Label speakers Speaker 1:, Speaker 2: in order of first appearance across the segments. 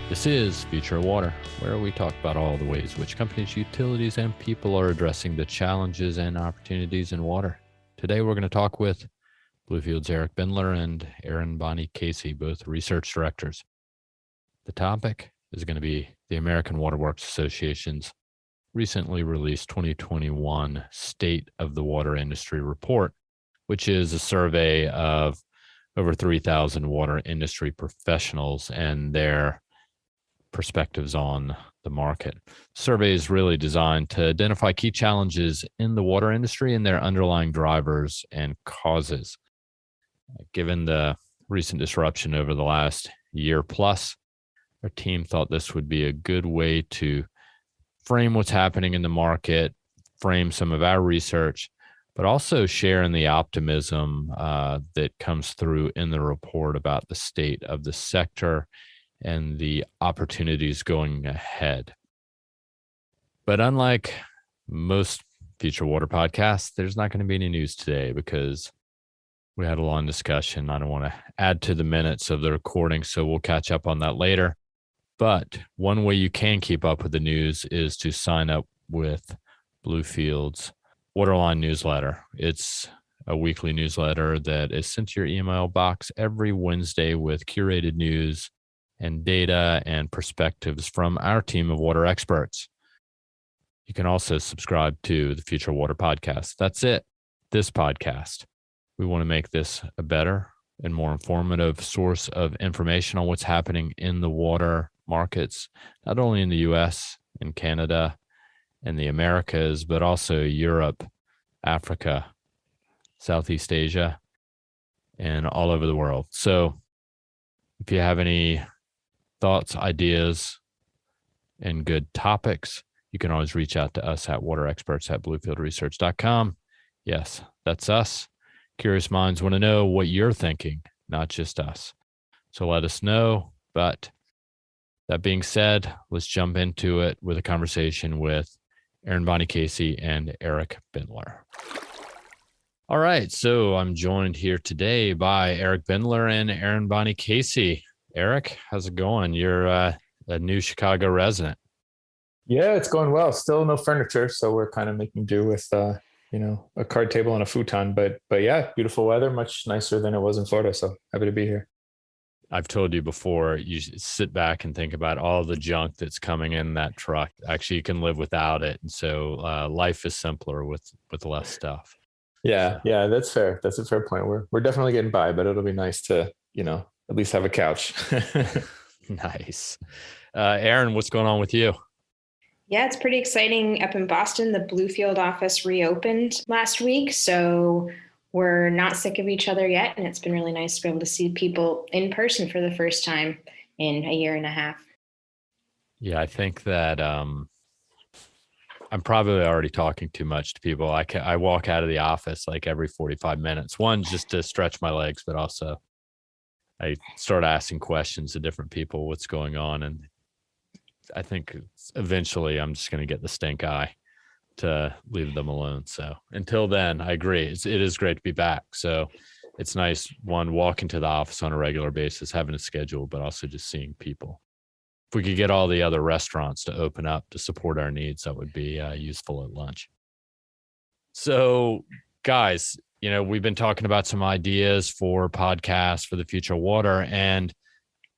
Speaker 1: This is Future of Water, where we talk about all the ways which companies, utilities, and people are addressing the challenges and opportunities in water. Today, we're going to talk with Bluefield's Eric Bindler and Aaron Bonnie Casey, both research directors. The topic is going to be the American Waterworks Association's recently released 2021 State of the Water Industry Report, which is a survey of over 3,000 water industry professionals and their perspectives on the market. Survey is really designed to identify key challenges in the water industry and their underlying drivers and causes. Given the recent disruption over the last year plus, our team thought this would be a good way to frame what's happening in the market, frame some of our research, but also share in the optimism that comes through in the report about the state of the sector and the opportunities going ahead. But unlike most Future Water podcasts, there's not going to be any news today because we had a long discussion. I don't want to add to the minutes of the recording, so we'll catch up on that later. But one way you can keep up with the news is to sign up with Bluefield's Waterline newsletter. It's a weekly newsletter that is sent to your email box every Wednesday with curated news and data and perspectives from our team of water experts. You can also subscribe to the Future Water podcast. That's it. This podcast. We want to make this a better and more informative source of information on what's happening in the water markets, not only in the US and Canada and the Americas, but also Europe, Africa, Southeast Asia, and all over the world. So if you have any thoughts, ideas, and good topics, you can always reach out to us at waterexperts@bluefieldresearch.com. Yes, that's us. Curious minds want to know what you're thinking, not just us. So let us know. But that being said, let's jump into it with a conversation with Aaron Bonnie Casey and Eric Bindler. All right, so I'm joined here today by Eric Bindler and Aaron Bonnie Casey. Eric, how's it going? You're a new Chicago resident.
Speaker 2: Yeah, it's going well. Still no furniture, so we're kind of making do with a card table and a futon. But yeah, beautiful weather, much nicer than it was in Florida. So happy to be here.
Speaker 1: I've told you before, you should sit back and think about all the junk that's coming in that truck. Actually, you can live without it, and so life is simpler with less stuff.
Speaker 2: Yeah, that's fair. That's a fair point. We're definitely getting by, but it'll be nice to at least have a couch.
Speaker 1: Nice. Aaron, what's going on with you?
Speaker 3: Yeah, it's pretty exciting up in Boston. The Bluefield office reopened last week, so we're not sick of each other yet, and it's been really nice to be able to see people in person for the first time in a year and a half.
Speaker 1: Yeah, I think that I'm probably already talking too much to people. I walk out of the office like every 45 minutes. One, just to stretch my legs, but also I start asking questions to different people, what's going on. And I think eventually I'm just going to get the stink eye to leave them alone. So until then, I agree. It is great to be back. So it's nice, one, walking to the office on a regular basis, having a schedule, but also just seeing people. If we could get all the other restaurants to open up to support our needs, that would be useful at lunch. So guys, we've been talking about some ideas for podcasts for the future of water. And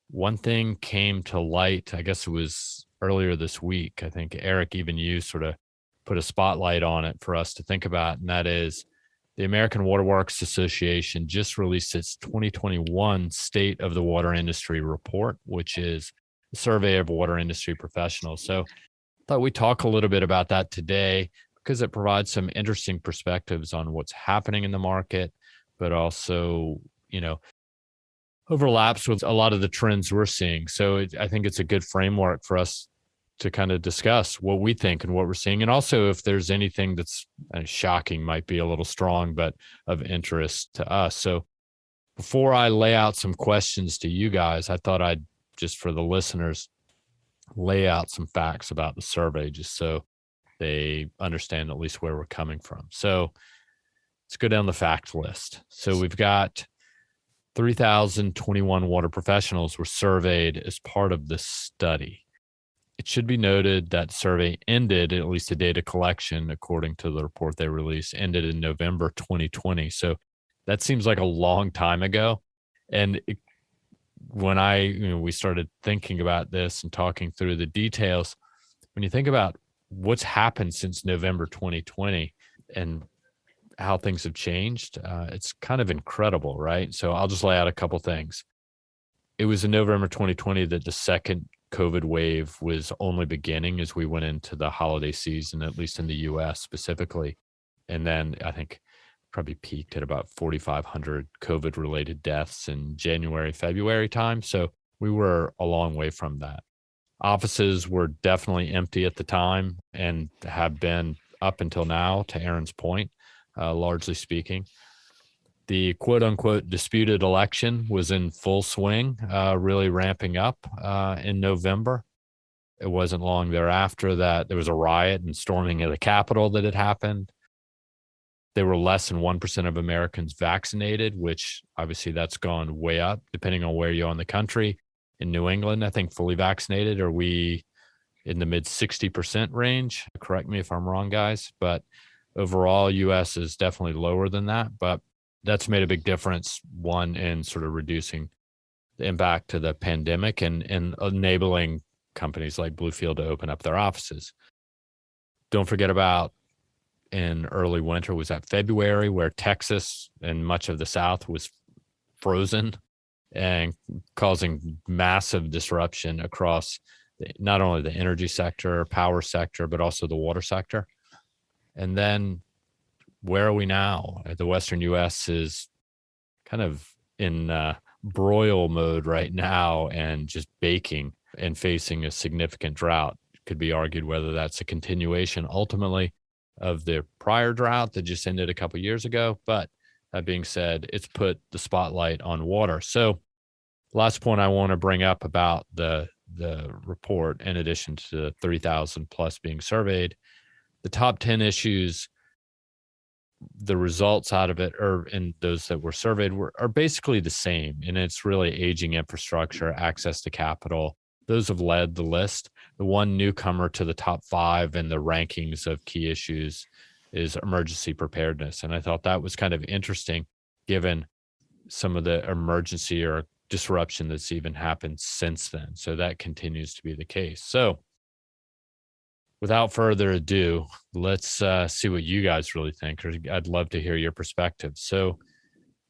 Speaker 1: one thing came to light, I guess it was earlier this week. I think Eric, even you sort of put a spotlight on it for us to think about. And that is the American Waterworks Association just released its 2021 State of the Water Industry Report, which is a survey of water industry professionals. So I thought we'd talk a little bit about that today, because it provides some interesting perspectives on what's happening in the market, but also, overlaps with a lot of the trends we're seeing. So I think it's a good framework for us to kind of discuss what we think and what we're seeing. And also if there's anything that's shocking, might be a little strong, but of interest to us. So before I lay out some questions to you guys, I thought I'd just, for the listeners, lay out some facts about the survey just so they understand at least where we're coming from. So let's go down the fact list. So we've got 3,021 water professionals were surveyed as part of this study. It should be noted that survey ended, at least the data collection, according to the report they released, ended in November 2020. So that seems like a long time ago. And when we started thinking about this and talking through the details, when you think about what's happened since November 2020 and how things have changed, it's kind of incredible, right? So I'll just lay out a couple things. It was in November 2020 that the second COVID wave was only beginning as we went into the holiday season, at least in the US specifically. And then I think probably peaked at about 4,500 COVID related deaths in January, February time. So we were a long way from that. Offices were definitely empty at the time and have been up until now, to Aaron's point, largely speaking. The quote unquote disputed election was in full swing, really ramping up in November. It wasn't long thereafter that there was a riot and storming of the Capitol that had happened. There were less than 1% of Americans vaccinated, which obviously that's gone way up depending on where you are in the country. In New England, I think fully vaccinated, are we in the mid 60% range? Correct me if I'm wrong, guys, but overall US is definitely lower than that. But that's made a big difference, one, in sort of reducing the impact to the pandemic and enabling companies like Bluefield to open up their offices. Don't forget about in early winter, was that February, where Texas and much of the South was frozen and causing massive disruption across not only the energy sector, power sector, but also the water sector. And then where are we now? The Western U.S. is kind of in broil mode right now and just baking and facing a significant drought. It could be argued whether that's a continuation ultimately of the prior drought that just ended a couple years ago. But that being said, it's put the spotlight on water. So last point I want to bring up about the report, in addition to the 3,000 plus being surveyed, the top 10 issues, the results out of it, or in those that were surveyed, are basically the same. And it's really aging infrastructure, access to capital. Those have led the list. The one newcomer to the top 5 in the rankings of key issues is emergency preparedness. And I thought that was kind of interesting given some of the emergency or disruption that's even happened since then. So that continues to be the case. So without further ado, let's see what you guys really think. I'd love to hear your perspective. So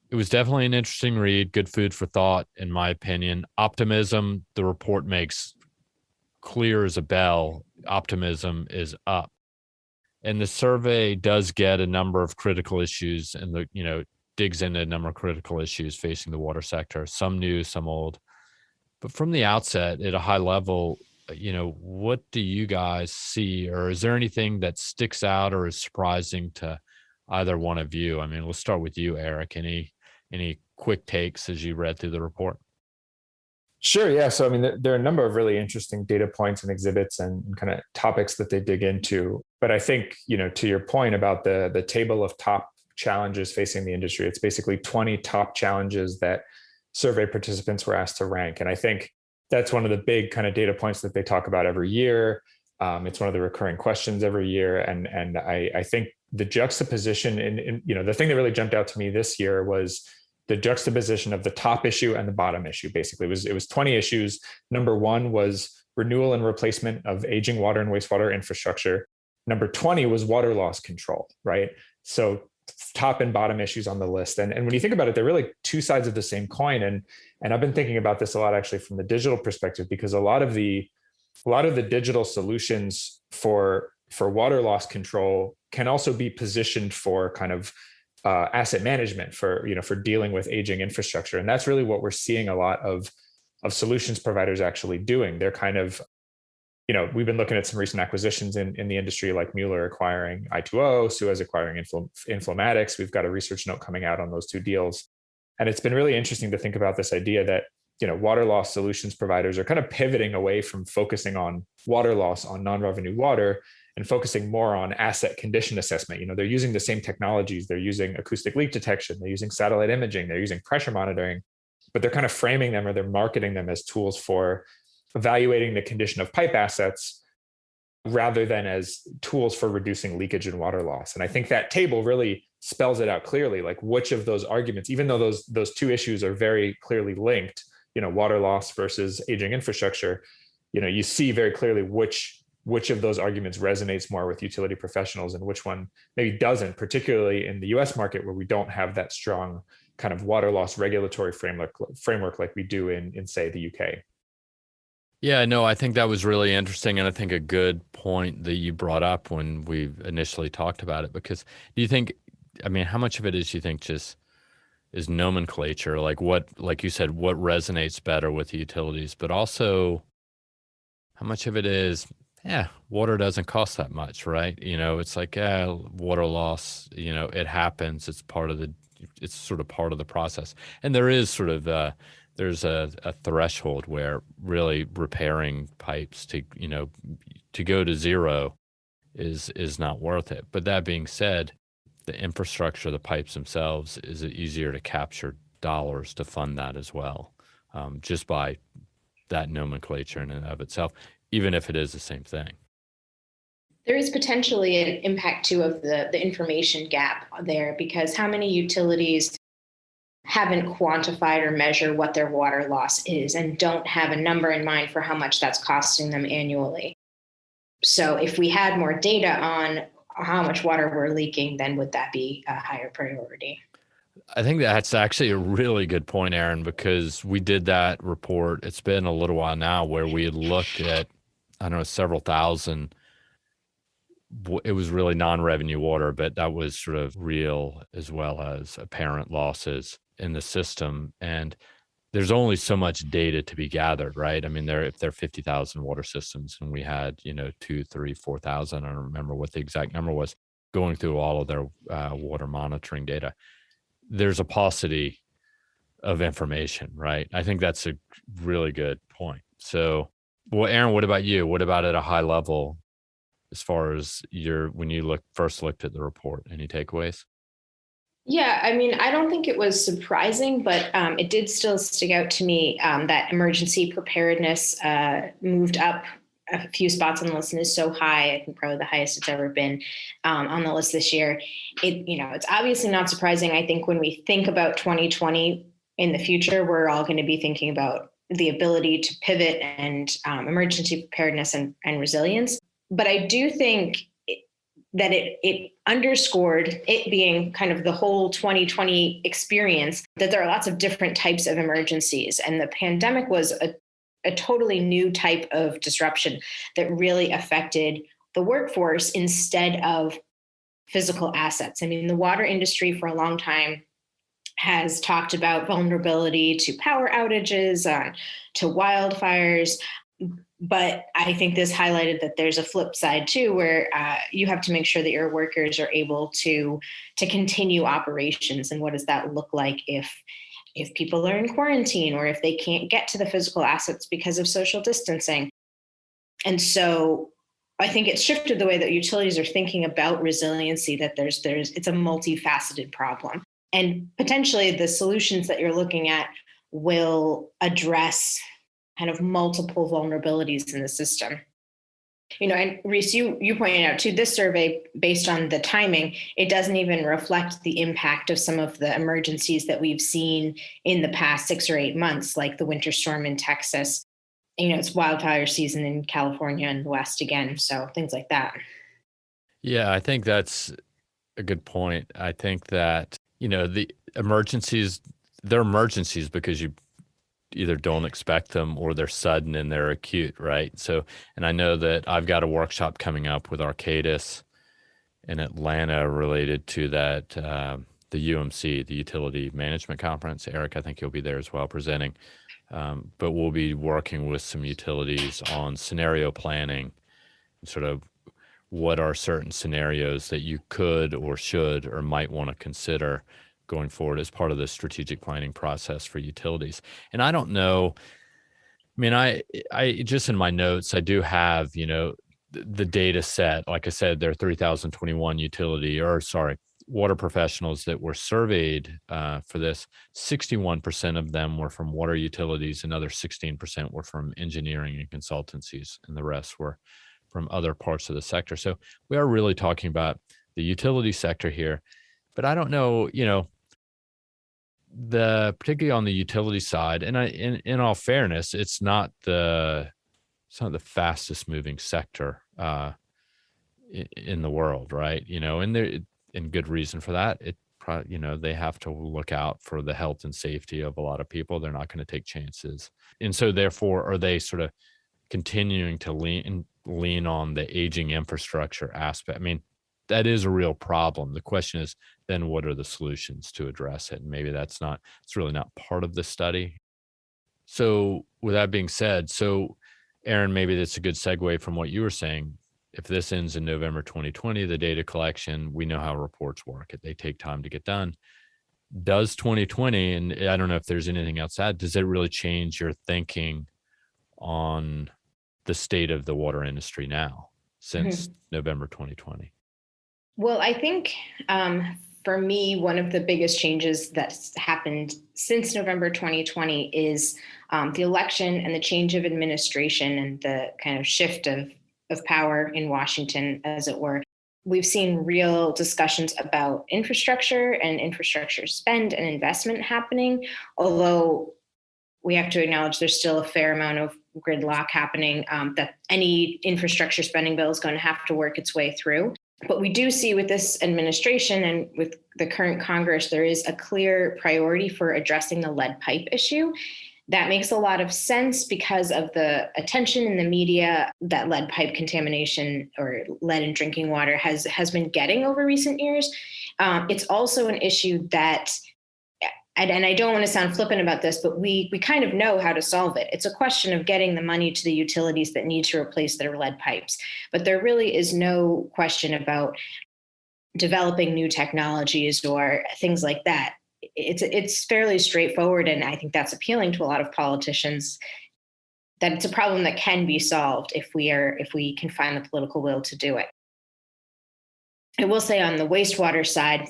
Speaker 1: it was definitely an interesting read, good food for thought, in my opinion. Optimism, the report makes clear as a bell. Optimism is up. And the survey does get a number of critical issues and digs into a number of critical issues facing the water sector, some new, some old. But from the outset, at a high level, what do you guys see, or is there anything that sticks out or is surprising to either one of you? I mean, we'll start with you, Eric. Any quick takes as you read through the report?
Speaker 2: Sure. Yeah. So, I mean, there are a number of really interesting data points and exhibits and kind of topics that they dig into. But I think, to your point about the table of top challenges facing the industry, it's basically 20 top challenges that survey participants were asked to rank. And I think that's one of the big kind of data points that they talk about every year. It's one of the recurring questions every year. And I think the juxtaposition in the thing that really jumped out to me this year was the juxtaposition of the top issue and the bottom issue. Basically, it was 20 issues. Number 1 was renewal and replacement of aging water and wastewater infrastructure. Number 20 was water loss control, right? So top and bottom issues on the list. And when you think about it, they're really two sides of the same coin. And I've been thinking about this a lot actually from the digital perspective, because a lot of the digital solutions for water loss control can also be positioned for kind of asset management for dealing with aging infrastructure. And that's really what we're seeing a lot of solutions providers actually doing. They're kind of, we've been looking at some recent acquisitions in the industry, like Mueller acquiring I2O, Suez acquiring Infomatics. We've got a research note coming out on those 2 deals. And it's been really interesting to think about this idea that, water loss solutions providers are kind of pivoting away from focusing on water loss on non-revenue water and focusing more on asset condition assessment. They're using the same technologies. They're using acoustic leak detection. They're using satellite imaging. They're using pressure monitoring but they're kind of framing them or they're marketing them as tools for evaluating the condition of pipe assets rather than as tools for reducing leakage and water loss. And I think that table really spells it out clearly, like which of those arguments, even though those two issues are very clearly linked, water loss versus aging infrastructure, you see very clearly which of those arguments resonates more with utility professionals and which one maybe doesn't, particularly in the US market where we don't have that strong kind of water loss regulatory framework like we do in say the UK.
Speaker 1: Yeah, no, I think that was really interesting. And I think a good point that you brought up when we initially talked about it, because do you think, how much of it is, you think, just is nomenclature, like you said, what resonates better with the utilities, but also how much of it is, water doesn't cost that much, right? It's like, water loss, it happens. It's sort of part of the process. And there is sort of, there's a threshold where really repairing pipes to go to zero is not worth it. But that being said, the infrastructure, the pipes themselves, is it easier to capture dollars to fund that as well, just by that nomenclature in and of itself, even if it is the same thing.
Speaker 3: There is potentially an impact too of the information gap there, because how many utilities haven't quantified or measured what their water loss is and don't have a number in mind for how much that's costing them annually. So if we had more data on how much water we're leaking, then would that be a higher priority?
Speaker 1: I think that's actually a really good point, Aaron, because we did that report. It's been a little while now where we had looked at, several thousand. It was really non-revenue water, but that was sort of real as well as apparent losses in the system. And there's only so much data to be gathered, right? If there are 50,000 water systems and we had, 2, 3, 4,000, I don't remember what the exact number was, going through all of their water monitoring data, there's a paucity of information, right? I think that's a really good point. So, well, Aaron, what about you? What about at a high level, as far as when you first looked at the report? Any takeaways?
Speaker 3: Yeah, I don't think it was surprising, but it did still stick out to me that emergency preparedness moved up a few spots on the list and is so high. I think probably the highest it's ever been on the list this year. It's obviously not surprising. I think when we think about 2020 in the future, we're all going to be thinking about the ability to pivot and emergency preparedness and resilience. But I do think that it underscored, it being kind of the whole 2020 experience, that there are lots of different types of emergencies. And the pandemic was a totally new type of disruption that really affected the workforce instead of physical assets. The water industry for a long time has talked about vulnerability to power outages, to wildfires. But I think this highlighted that there's a flip side too, where you have to make sure that your workers are able to continue operations. And what does that look like if people are in quarantine or if they can't get to the physical assets because of social distancing? And so I think it's shifted the way that utilities are thinking about resiliency, that it's a multifaceted problem. And potentially the solutions that you're looking at will address kind of multiple vulnerabilities in the system. And Reese, you pointed out too, this survey, based on the timing, it doesn't even reflect the impact of some of the emergencies that we've seen in the past 6 or 8 months, like the winter storm in Texas. It's wildfire season in California and the West again. So things like that.
Speaker 1: Yeah, I think that's a good point. I think that, the emergencies, they're emergencies because you either don't expect them or they're sudden and they're acute, right? So, and I know that I've got a workshop coming up with Arcadis in Atlanta related to that, the UMC, the Utility Management Conference. Eric, I think you'll be there as well presenting. But we'll be working with some utilities on scenario planning, sort of what are certain scenarios that you could or should or might want to consider going forward as part of the strategic planning process for utilities. And I don't know, I just in my notes, I do have, the data set. Like I said, there are 3,021 water professionals that were surveyed for this, 61% of them were from water utilities, another 16% were from engineering and consultancies, and the rest were from other parts of the sector. So we are really talking about the utility sector here. But I don't know, particularly on the utility side, and in all fairness, it's not the fastest moving sector in the world, right? And there, and good reason for that. They have to look out for the health and safety of a lot of people. They're not going to take chances. And so therefore, are they sort of continuing to lean on the aging infrastructure aspect? I mean, that is a real problem. The question is then what are the solutions to address it? And maybe it's really not part of the study. So with that being said, Aaron, maybe that's a good segue from what you were saying. If this ends in November 2020, the data collection, we know how reports work. They take time to get done. Does 2020, and I don't know if there's anything else to add, does it really change your thinking on the state of the water industry now since November 2020?
Speaker 3: Well, I think for me, one of the biggest changes that's happened since November 2020 is the election and the change of administration and the kind of shift of power in Washington, as it were. We've seen real discussions about infrastructure and infrastructure spend and investment happening, although we have to acknowledge there's still a fair amount of gridlock happening that any infrastructure spending bill is going to have to work its way through. But we do see with this administration and with the current Congress, there is a clear priority for addressing the lead pipe issue. That makes a lot of sense because of the attention in the media that lead pipe contamination or lead in drinking water has been getting over recent years. It's also an issue that, and I don't want to sound flippant about this, but we kind of know how to solve it. It's a question of getting the money to the utilities that need to replace their lead pipes. But there really is no question about developing new technologies or things like that. It's fairly straightforward, and I think that's appealing to a lot of politicians, that it's a problem that can be solved if we can find the political will to do it. I will say on the wastewater side,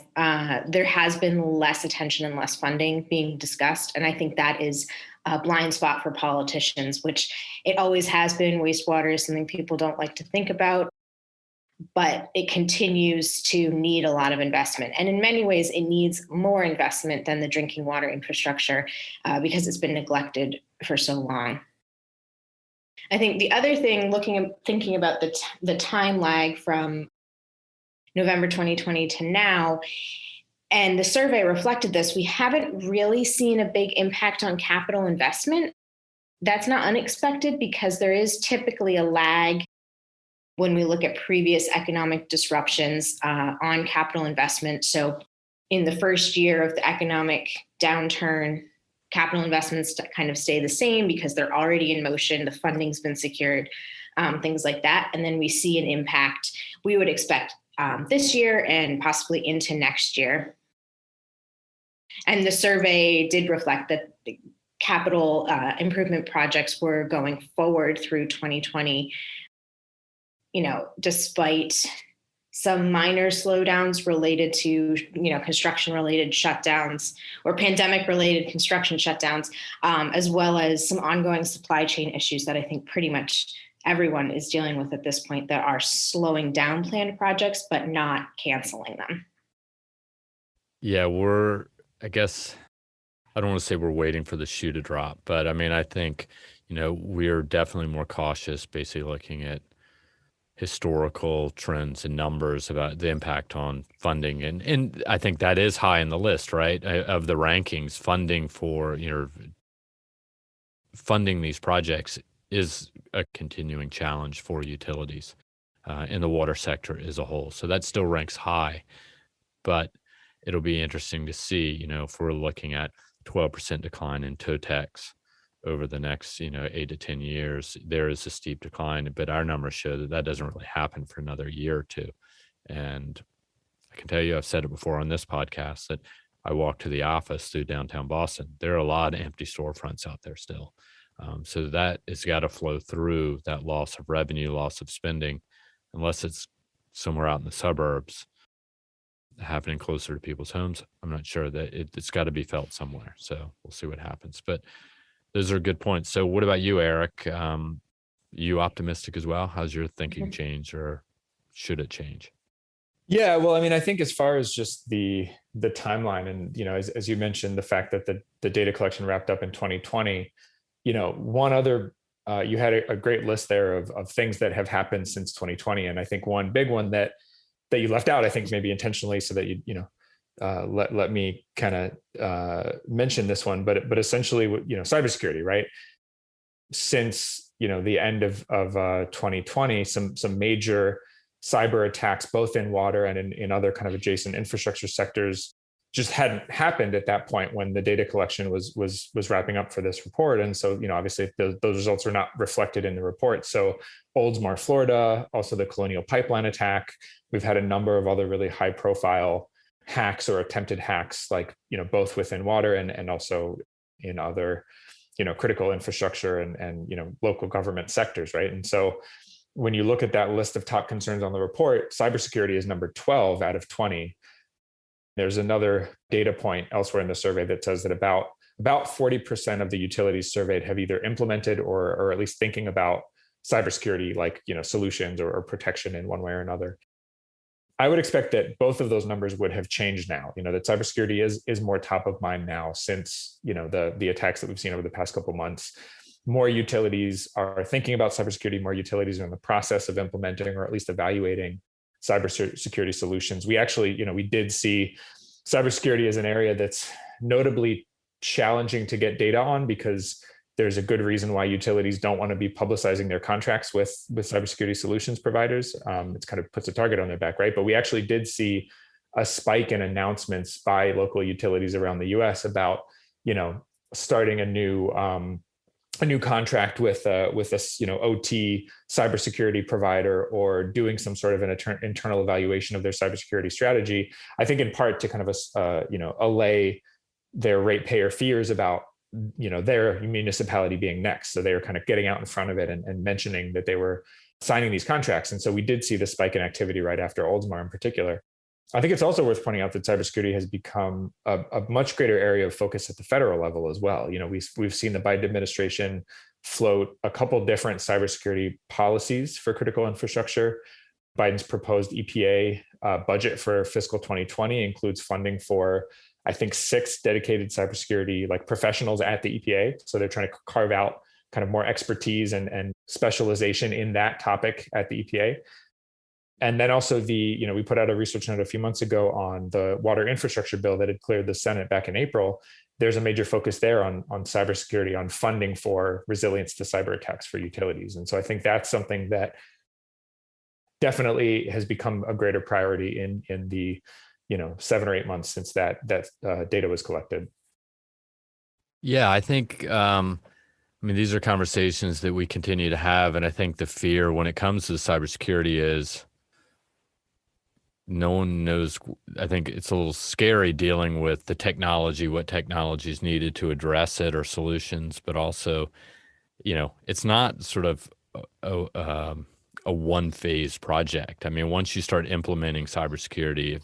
Speaker 3: there has been less attention and less funding being discussed. And I think that is a blind spot for politicians, which it always has been. Wastewater is something people don't like to think about, but it continues to need a lot of investment. And in many ways, it needs more investment than the drinking water infrastructure because it's been neglected for so long. I think the other thing, thinking about the time lag from November 2020 to now, and the survey reflected this, we haven't really seen a big impact on capital investment. That's not unexpected because there is typically a lag when we look at previous economic disruptions on capital investment. So in the first year of the economic downturn, capital investments kind of stay the same because they're already in motion, the funding's been secured, things like that. And then we see an impact we would expect this year and possibly into next year. And the survey did reflect that the capital improvement projects were going forward through 2020, despite some minor slowdowns related to, construction-related shutdowns or pandemic-related construction shutdowns, as well as some ongoing supply chain issues that I think pretty much everyone is dealing with at this point that are slowing down planned projects, but not canceling them.
Speaker 1: Yeah, I guess, I don't want to say we're waiting for the shoe to drop, but I mean, I think, we're definitely more cautious, basically looking at historical trends and numbers about the impact on funding. And I think that is high in the list, right? Of the rankings, funding these projects is a continuing challenge for utilities in the water sector as a whole. So that still ranks high, but it'll be interesting to see, if we're looking at 12% decline in TOTEX over the next, 8 to 10 years, there is a steep decline, but our numbers show that doesn't really happen for another year or two. And I can tell you, I've said it before on this podcast, that I walk to the office through downtown Boston. There are a lot of empty storefronts out there still. So that has got to flow through that loss of revenue, loss of spending, unless it's somewhere out in the suburbs. happening closer to people's homes. I'm not sure that it's got to be felt somewhere. So we'll see what happens. But those are good points. So what about you, Eric? You optimistic as well? How's your thinking change, or should it change?
Speaker 2: Yeah, well, I mean, I think as far as just the timeline, and as you mentioned, the fact that the data collection wrapped up in 2020, one other you had a great list there of things that have happened since 2020, and I think one big one that you left out, I think maybe intentionally, so that let me kind of mention this one, but essentially, cybersecurity, right? Since the end of 2020, some major cyber attacks, both in water and in other kind of adjacent infrastructure sectors, just hadn't happened at that point when the data collection was wrapping up for this report. And so, obviously those results are not reflected in the report. So Oldsmar, Florida, also the Colonial Pipeline attack. We've had a number of other really high profile hacks or attempted hacks, like, both within water and also in other, critical infrastructure and local government sectors, right? And so when you look at that list of top concerns on the report, cybersecurity is number 12 out of 20. There's another data point elsewhere in the survey that says that about 40% of the utilities surveyed have either implemented or at least thinking about cybersecurity, like, solutions or protection in one way or another. I would expect that both of those numbers would have changed now. That cybersecurity is more top of mind now since the attacks that we've seen over the past couple of months. More utilities are thinking about cybersecurity. More utilities are in the process of implementing or at least evaluating cybersecurity solutions. We actually, we did see cybersecurity as an area that's notably challenging to get data on, because there's a good reason why utilities don't want to be publicizing their contracts with cybersecurity solutions providers. It's kind of puts a target on their back, right? But we actually did see a spike in announcements by local utilities around the U.S. about, starting a new contract with a OT cybersecurity provider, or doing some sort of an internal evaluation of their cybersecurity strategy. I think in part to kind of allay their ratepayer fears about their municipality being next. So they were kind of getting out in front of it and mentioning that they were signing these contracts. And so we did see the spike in activity right after Oldsmar in particular. I think it's also worth pointing out that cybersecurity has become a much greater area of focus at the federal level as well. We've seen the Biden administration float a couple different cybersecurity policies for critical infrastructure. Biden's proposed EPA budget for fiscal 2020 includes funding for, I think, 6 dedicated cybersecurity professionals at the EPA. So they're trying to carve out kind of more expertise and specialization in that topic at the EPA. And then also we put out a research note a few months ago on the water infrastructure bill that had cleared the Senate back in April. There's a major focus there on cybersecurity, on funding for resilience to cyber attacks for utilities. And so I think that's something that definitely has become a greater priority in the 7 or 8 months since that data was collected.
Speaker 1: Yeah, I think these are conversations that we continue to have, and I think the fear when it comes to cybersecurity is no one knows. I think it's a little scary dealing with the technology, what technology is needed to address it, or solutions, but also, it's not sort of a one-phase project. I mean, once you start implementing cybersecurity,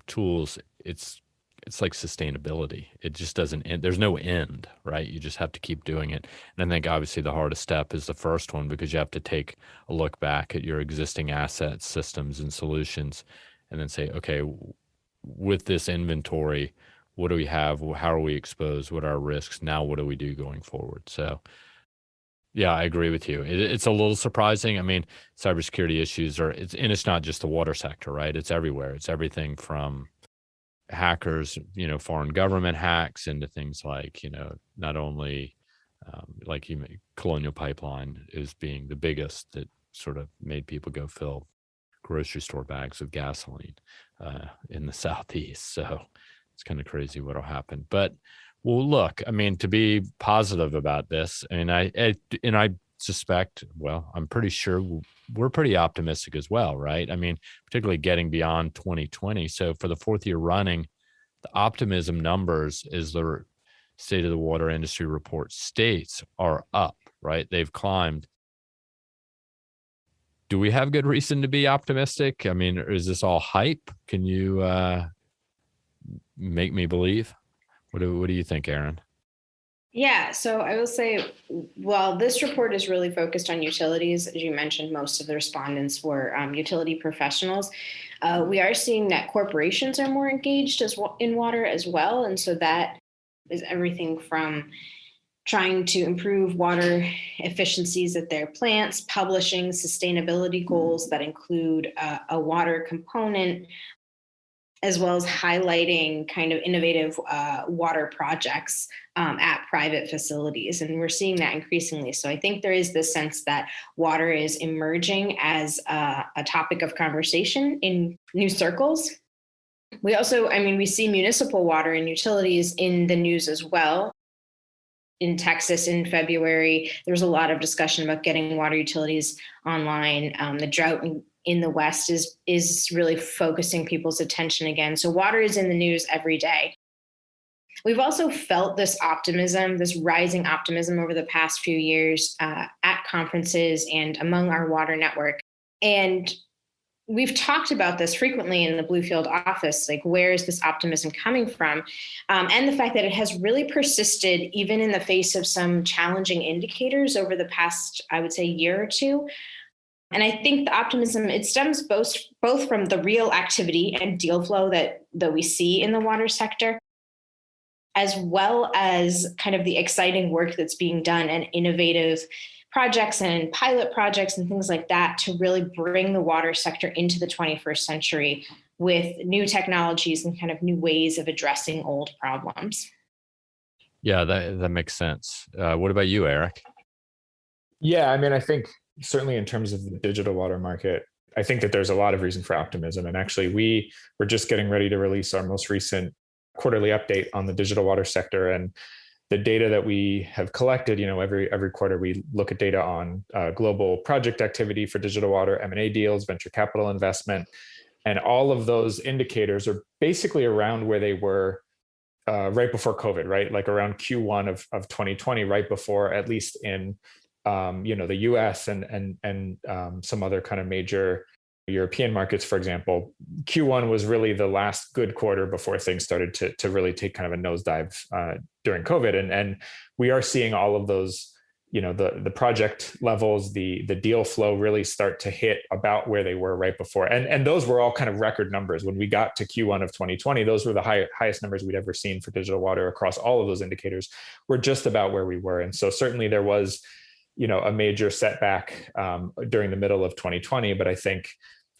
Speaker 1: tools, it's like sustainability. It just doesn't end. There's no end, right? You just have to keep doing it. And I think obviously the hardest step is the first one, because you have to take a look back at your existing assets, systems, and solutions, and then say, okay, with this inventory, what do we have? How are we exposed? What are our risks? Now, what do we do going forward? So yeah, I agree with you. It's a little surprising. I mean, cybersecurity issues and it's not just the water sector, right? It's everywhere. It's everything from hackers, foreign government hacks, into things like, not only Colonial Pipeline is being the biggest that sort of made people go fill grocery store bags with gasoline in the Southeast. So it's kind of crazy what'll happen. But well, look, I mean, to be positive about this, and I suspect, well, I'm pretty sure we're pretty optimistic as well, right? I mean, particularly getting beyond 2020. So for the 4th year running, the optimism numbers, as the State of the Water Industry Report states, are up, right? They've climbed do we have good reason to be optimistic? I mean, is this all hype? Can you make me believe? What do you think, Aaron?
Speaker 3: Yeah, so I will say, well, this report is really focused on utilities. As you mentioned, most of the respondents were utility professionals. We are seeing that corporations are more engaged in water as well. And so that is everything from trying to improve water efficiencies at their plants, publishing sustainability goals that include a water component, as well as highlighting kind of innovative water projects at private facilities. And we're seeing that increasingly. So I think there is this sense that water is emerging as a topic of conversation in new circles. We also, we see municipal water and utilities in the news as well. In Texas in February, there was a lot of discussion about getting water utilities online. The drought in the West is really focusing people's attention again. So water is in the news every day. We've also felt this optimism, this rising optimism over the past few years at conferences and among our water network. And we've talked about this frequently in the Bluefield office, like where is this optimism coming from? And the fact that it has really persisted even in the face of some challenging indicators over the past, I would say, year or two. And I think the optimism, it stems both from the real activity and deal flow that we see in the water sector, as well as kind of the exciting work that's being done and innovative projects and pilot projects and things like that to really bring the water sector into the 21st century with new technologies and kind of new ways of addressing old problems.
Speaker 1: Yeah, that makes sense. What about you, Eric?
Speaker 2: Yeah, I think certainly in terms of the digital water market, I think that there's a lot of reason for optimism. And actually, we were just getting ready to release our most recent quarterly update on the digital water sector. And the data that we have collected, every quarter we look at data on global project activity for digital water, M&A deals, venture capital investment, and all of those indicators are basically around where they were right before COVID, right? Like around Q1 of 2020, right before, at least in the US and some other kind of major European markets, for example. Q1 was really the last good quarter before things started to really take kind of a nosedive during COVID. And we are seeing all of those, the project levels, the deal flow really start to hit about where they were right before. And those were all kind of record numbers. When we got to Q1 of 2020, those were the highest numbers we'd ever seen for digital water across all of those indicators. We're just about where we were. And so certainly there was, a major setback during the middle of 2020. But I think,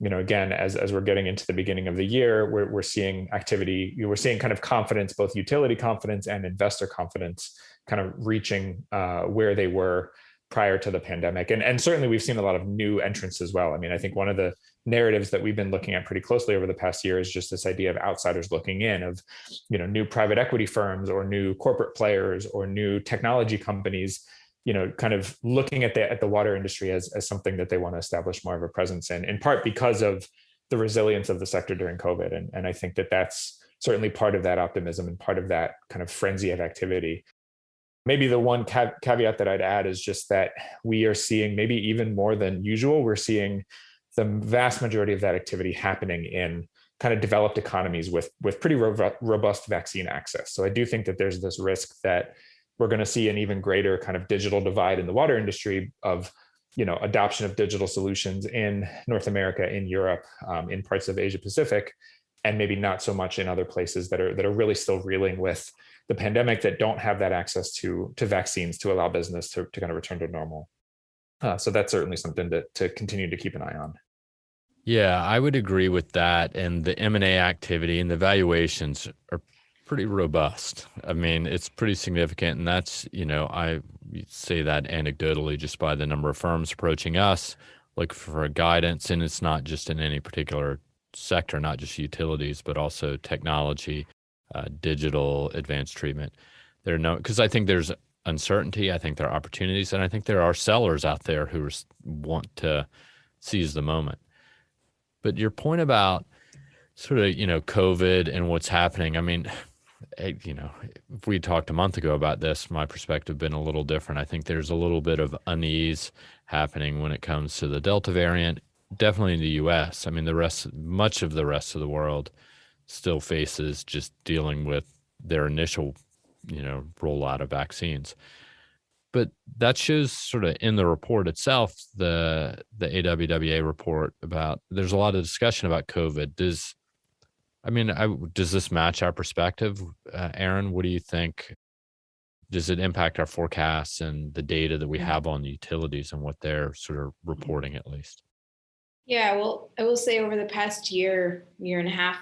Speaker 2: again, as we're getting into the beginning of the year, we're seeing activity, we're seeing kind of confidence, both utility confidence and investor confidence kind of reaching where they were prior to the pandemic. And certainly we've seen a lot of new entrants as well. I think one of the narratives that we've been looking at pretty closely over the past year is just this idea of outsiders looking in, of, new private equity firms or new corporate players or new technology companies, kind of looking at the water industry as something that they want to establish more of a presence in part because of the resilience of the sector during COVID. And I think that that's certainly part of that optimism and part of that kind of frenzy of activity. Maybe the one caveat that I'd add is just that we are seeing, maybe even more than usual, we're seeing the vast majority of that activity happening in kind of developed economies with pretty robust vaccine access. So I do think that there's this risk that we're going to see an even greater kind of digital divide in the water industry of, adoption of digital solutions in North America, in Europe, in parts of Asia Pacific, and maybe not so much in other places that are really still reeling with the pandemic, that don't have that access to vaccines to allow business to kind of return to normal. So that's certainly something to continue to keep an eye on.
Speaker 1: Yeah, I would agree with that. And the M&A activity and the valuations are pretty robust. It's pretty significant. And that's, I say that anecdotally just by the number of firms approaching us, looking for guidance. And it's not just in any particular sector, not just utilities, but also technology, digital, advanced treatment. Because I think there's uncertainty. I think there are opportunities. And I think there are sellers out there who want to seize the moment. But your point about sort of, COVID and what's happening, if we talked a month ago about this, my perspective been a little different. I think there's a little bit of unease happening when it comes to the Delta variant, definitely in the US. I mean, much of the rest of the world still faces just dealing with their initial, rollout of vaccines. But that shows sort of in the report itself, the AWWA report about, there's a lot of discussion about COVID. Does this match our perspective? Aaron, what do you think? Does it impact our forecasts and the data that we have on the utilities and what they're sort of reporting at least?
Speaker 3: Yeah, well, I will say over the past year and a half,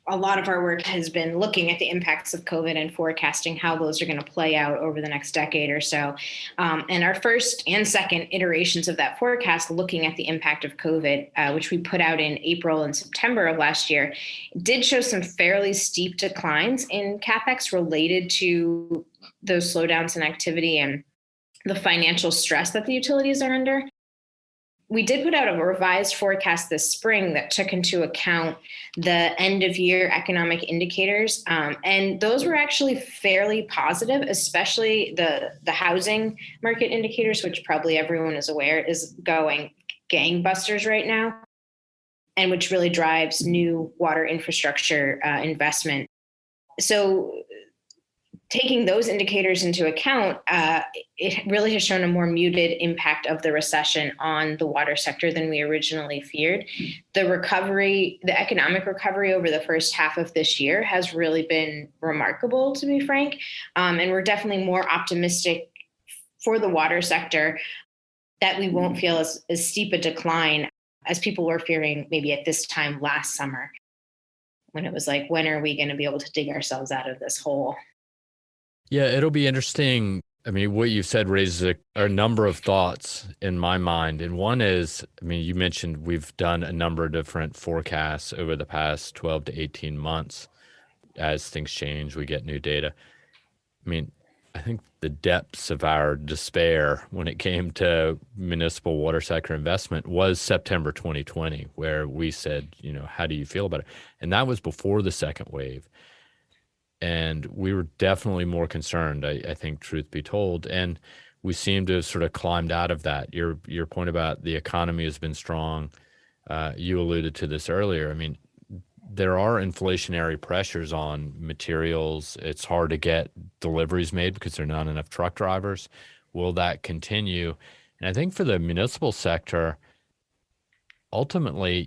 Speaker 3: a lot of our work has been looking at the impacts of COVID and forecasting how those are going to play out over the next decade or so. And our first and second iterations of that forecast, looking at the impact of COVID, which we put out in April and September of last year, did show some fairly steep declines in CapEx related to those slowdowns in activity and the financial stress that the utilities are under. We did put out a revised forecast this spring that took into account the end of year economic indicators. And those were actually fairly positive, especially the housing market indicators, which probably everyone is aware is going gangbusters right now, and which really drives new water infrastructure investment. So taking those indicators into account, it really has shown a more muted impact of the recession on the water sector than we originally feared. The economic recovery over the first half of this year has really been remarkable, to be frank. And we're definitely more optimistic for the water sector that we won't feel as steep a decline as people were fearing maybe at this time last summer, when it was like, when are we going to be able to dig ourselves out of this hole?
Speaker 1: Yeah, it'll be interesting. I mean, what you've said raises a number of thoughts in my mind. And one is, you mentioned we've done a number of different forecasts over the past 12 to 18 months. As things change, we get new data. I think the depths of our despair when it came to municipal water sector investment was September 2020, where we said, how do you feel about it? And that was before the second wave. And we were definitely more concerned, I think, truth be told. And we seem to have sort of climbed out of that. Your point about the economy has been strong. You alluded to this earlier. There are inflationary pressures on materials. It's hard to get deliveries made because there are not enough truck drivers. Will that continue? And I think for the municipal sector, ultimately,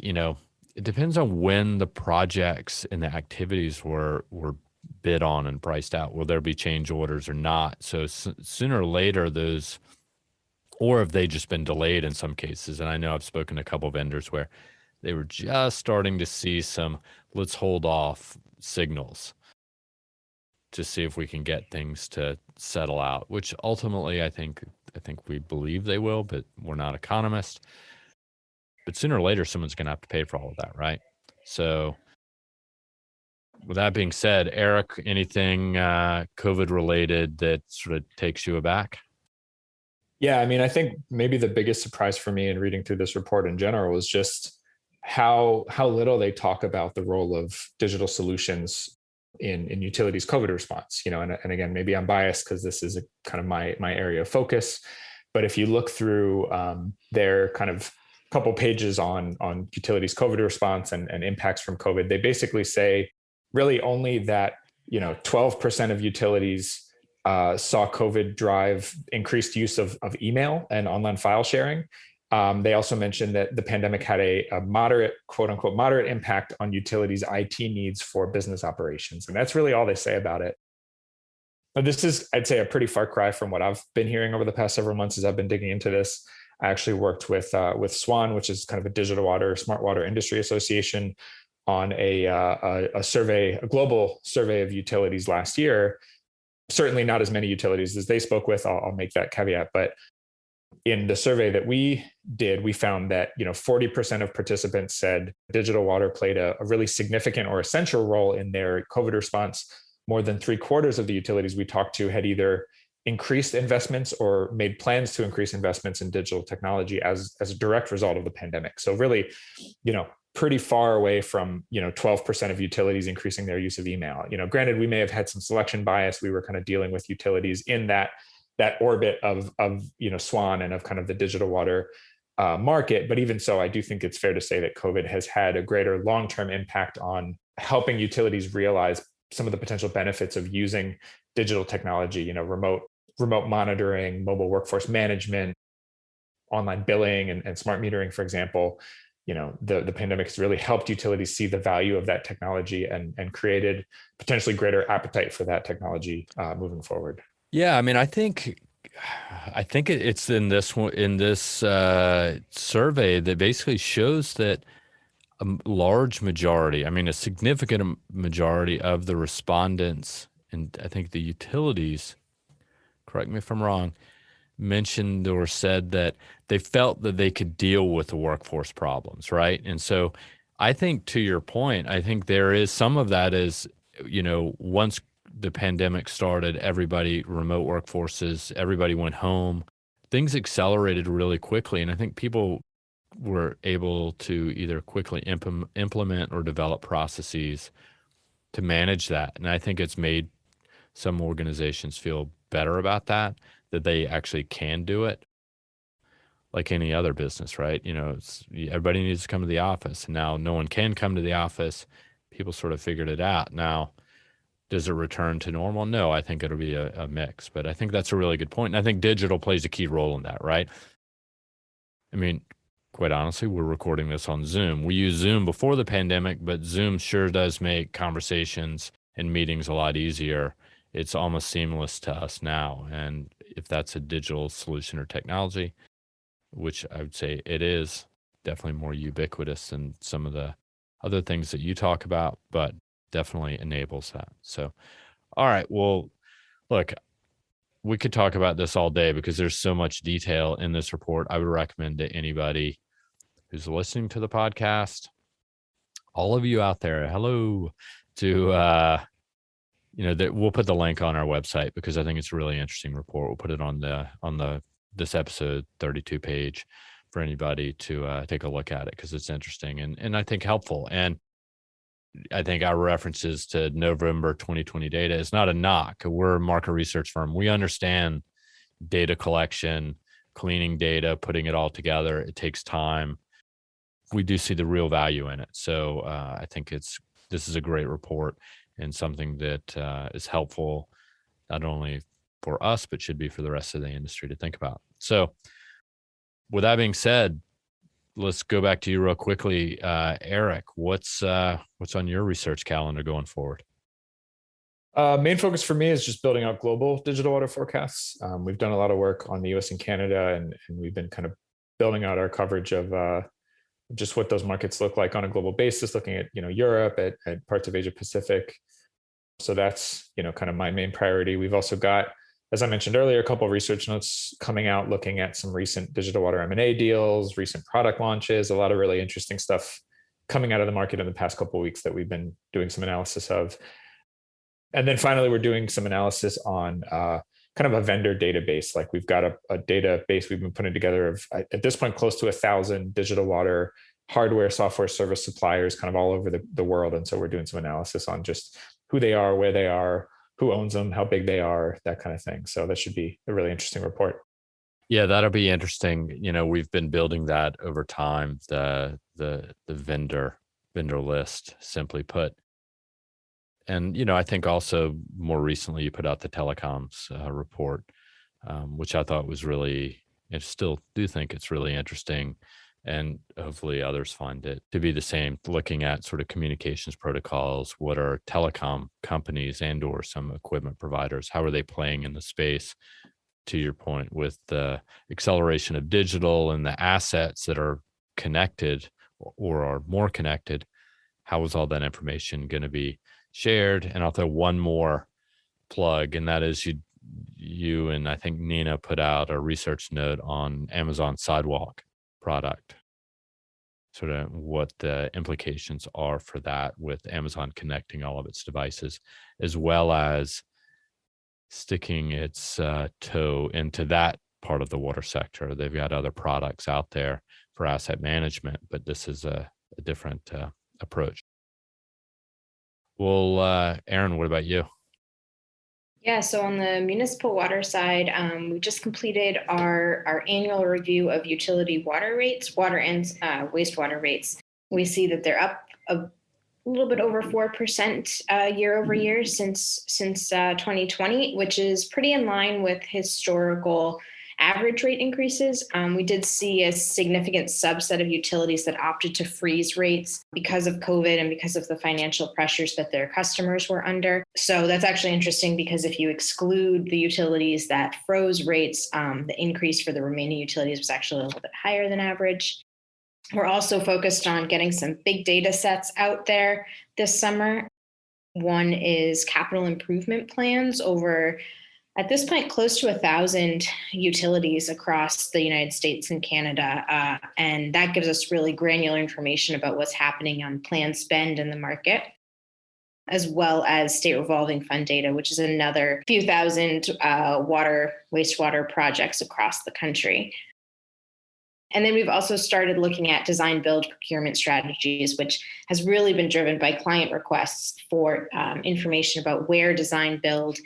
Speaker 1: it depends on when the projects and the activities were bid on and priced out. Will there be change orders or not? So sooner or later or have they just been delayed in some cases? And I know I've spoken to a couple of vendors where they were just starting to see some let's hold off signals to see if we can get things to settle out, which ultimately I think we believe they will, but we're not economists. But sooner or later, someone's going to have to pay for all of that, right? So with that being said, Eric, anything COVID related that sort of takes you aback?
Speaker 2: Yeah, I think maybe the biggest surprise for me in reading through this report in general was just how little they talk about the role of digital solutions in utilities COVID response. And again, maybe I'm biased because this is a kind of my area of focus. But if you look through their kind of couple pages on utilities COVID response and impacts from COVID, they basically say really only that 12% of utilities saw COVID drive increased use of email and online file sharing. They also mentioned that the pandemic had a moderate, quote unquote, moderate impact on utilities' IT needs for business operations. And that's really all they say about it. But this is, I'd say, a pretty far cry from what I've been hearing over the past several months as I've been digging into this. I actually worked with SWAN, which is kind of a digital water, smart water industry association, on a survey, a global survey of utilities last year. Certainly not as many utilities as they spoke with. I'll make that caveat. But in the survey that we did, we found that 40% of participants said digital water played a really significant or essential role in their COVID response. More than 3/4 of the utilities we talked to had either increased investments or made plans to increase investments in digital technology as a direct result of the pandemic. So really, pretty far away from 12% of utilities increasing their use of email. Granted, we may have had some selection bias. We were kind of dealing with utilities in that orbit of SWAN and of kind of the digital water market. But even so, I do think it's fair to say that COVID has had a greater long-term impact on helping utilities realize some of the potential benefits of using digital technology, remote monitoring, mobile workforce management, online billing, and smart metering, for example. The pandemic has really helped utilities see the value of that technology and created potentially greater appetite for that technology moving forward.
Speaker 1: Yeah, I mean, I think it's in this survey that basically shows that a large majority, I mean, a significant majority of the respondents, and I think the utilities, correct me if I'm wrong, mentioned or said that they felt that they could deal with the workforce problems, right? And so I think, to your point, I think there is some of that is, once the pandemic started, everybody, remote workforces, everybody went home, things accelerated really quickly. And I think people were able to either quickly implement or develop processes to manage that. And I think it's made some organizations feel better about that they actually can do it, like any other business, right? Everybody needs to come to the office. And now no one can come to the office. People sort of figured it out. Now, does it return to normal? No, I think it'll be a mix. But I think that's a really good point. And I think digital plays a key role in that, right? I mean, quite honestly, we're recording this on Zoom. We used Zoom before the pandemic, but Zoom sure does make conversations and meetings a lot easier. It's almost seamless to us now. And if that's a digital solution or technology, which I would say it is, definitely more ubiquitous than some of the other things that you talk about, but definitely enables that. So, all right, well, look, we could talk about this all day because there's so much detail in this report. I would recommend to anybody who's listening to the podcast, all of you out there, hello, to that we'll put the link on our website because I think it's a really interesting report. We'll put it on this episode 32 page for anybody to take a look at it because it's interesting and I think helpful. And I think our references to November 2020 data is not a knock. We're a market research firm. We understand data collection, cleaning data, putting it all together. It takes time. We do see the real value in it. So I think this is a great report and something that is helpful not only for us, but should be for the rest of the industry to think about. So with that being said, let's go back to you real quickly. Eric, what's on your research calendar going forward?
Speaker 2: Main focus for me is just building out global digital water forecasts. We've done a lot of work on the US and Canada, and we've been kind of building out our coverage of just what those markets look like on a global basis, looking at Europe, at parts of Asia Pacific. So that's kind of my main priority. We've also got, as I mentioned earlier, a couple of research notes coming out looking at some recent digital water M&A deals, recent product launches, a lot of really interesting stuff coming out of the market in the past couple of weeks that we've been doing some analysis of. And then finally, we're doing some analysis on kind of a vendor database. Like we've got a database we've been putting together of, at this point, close to 1,000 digital water hardware, software, service suppliers kind of all over the world. And so we're doing some analysis on just who they are, where they are, who owns them, how big they are, that kind of thing. So that should be a really interesting report.
Speaker 1: Yeah, that'll be interesting. We've been building that over time, the vendor list, simply put. And, I think also more recently you put out the telecoms report, which I thought was really, and still do think it's really interesting. And hopefully others find it to be the same, looking at sort of communications protocols. What are telecom companies and or some equipment providers? How are they playing in the space? To your point, with the acceleration of digital and the assets that are connected or are more connected, how is all that information going to be shared? And I'll throw one more plug, and that is you and I think Nina put out a research note on Amazon Sidewalk product, sort of what the implications are for that with Amazon connecting all of its devices, as well as sticking its toe into that part of the water sector. They've got other products out there for asset management, but this is a different approach. Well, Aaron, what about you?
Speaker 3: Yeah, so on the municipal water side, we just completed our annual review of utility water rates, water and wastewater rates. We see that they're up a little bit over 4% year over year since 2020, which is pretty in line with historical average rate increases. We did see a significant subset of utilities that opted to freeze rates because of COVID and because of the financial pressures that their customers were under. So that's actually interesting because if you exclude the utilities that froze rates, the increase for the remaining utilities was actually a little bit higher than average. We're also focused on getting some big data sets out there this summer. One is capital improvement plans over, at this point, close to 1,000 utilities across the United States and Canada. And that gives us really granular information about what's happening on planned spend in the market, as well as state revolving fund data, which is another few thousand water, wastewater projects across the country. And then we've also started looking at design build procurement strategies, which has really been driven by client requests for information about where design build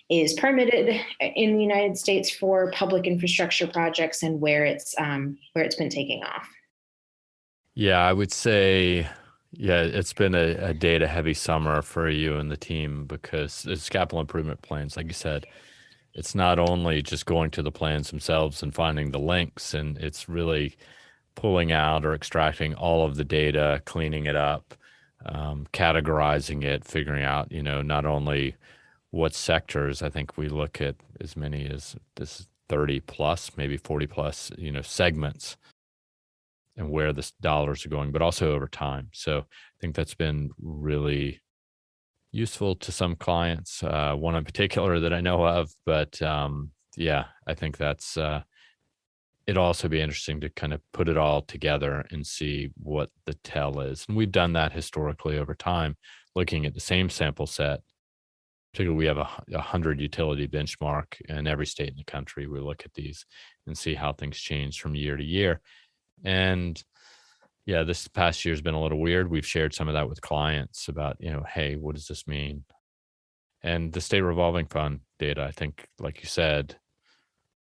Speaker 3: is permitted in the United States for public infrastructure projects and where it's been taking off.
Speaker 1: Yeah, I would say, it's been a data heavy summer for you and the team because it's capital improvement plans, like you said. It's not only just going to the plans themselves and finding the links, and it's really pulling out or extracting all of the data, cleaning it up, categorizing it, figuring out, not only what sectors. I think we look at as many as this 30 plus, maybe 40 plus, segments and where the dollars are going, but also over time. So I think that's been really useful to some clients, one in particular that I know of, but I think that's, it'll also be interesting to kind of put it all together and see what the tell is. And we've done that historically over time, looking at the same sample set. Particularly, we have a 100 utility benchmark in every state in the country. We look at these and see how things change from year to year. And this past year has been a little weird. We've shared some of that with clients about, hey, what does this mean? And the state revolving fund data, I think, like you said,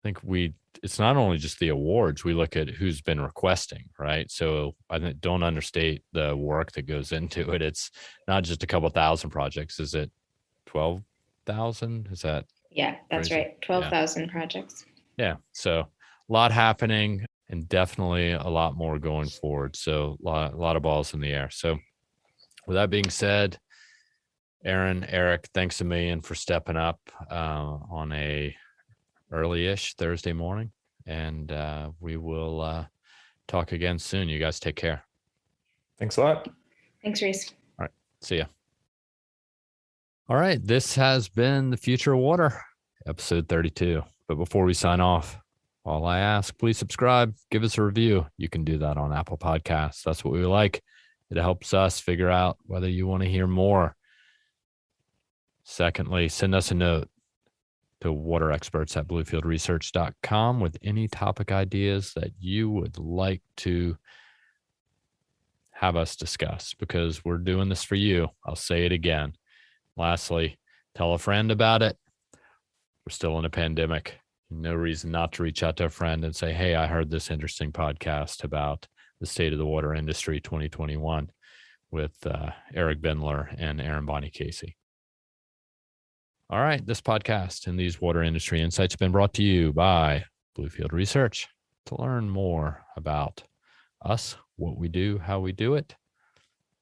Speaker 1: it's not only just the awards, we look at who's been requesting, right? So I don't understate the work that goes into it. It's not just a couple thousand projects. Is it 12,000? Is that?
Speaker 3: Yeah, that's crazy? Right. 12,000 projects.
Speaker 1: Yeah. So a lot happening and definitely a lot more going forward. So a lot of balls in the air. So with that being said, Aaron, Eric, thanks a million for stepping up on a early-ish Thursday morning. And we will talk again soon. You guys take care.
Speaker 2: Thanks a lot.
Speaker 3: Thanks, Reese.
Speaker 1: All right. See ya. All right. This has been The Future of Water, episode 32. But before we sign off, all I ask, please subscribe, give us a review. You can do that on Apple Podcasts. That's what we like. It helps us figure out whether you want to hear more. Secondly, send us a note to waterexperts@bluefieldresearch.com with any topic ideas that you would like to have us discuss, because we're doing this for you. I'll say it again. Lastly, tell a friend about it. We're still in a pandemic. No reason not to reach out to a friend and say, hey, I heard this interesting podcast about the state of the water industry 2021 with Eric Bendler and Aaron Bonney-Casey. All right, this podcast and these water industry insights have been brought to you by Bluefield Research. To learn more about us, what we do, how we do it,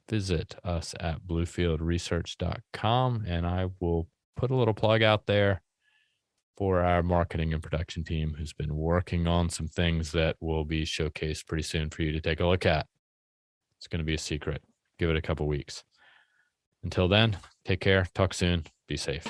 Speaker 1: visit us at bluefieldresearch.com, and I will put a little plug out there for our marketing and production team who's been working on some things that will be showcased pretty soon for you to take a look at. It's going to be a secret. Give it a couple weeks. Until then, take care. Talk soon. Be safe.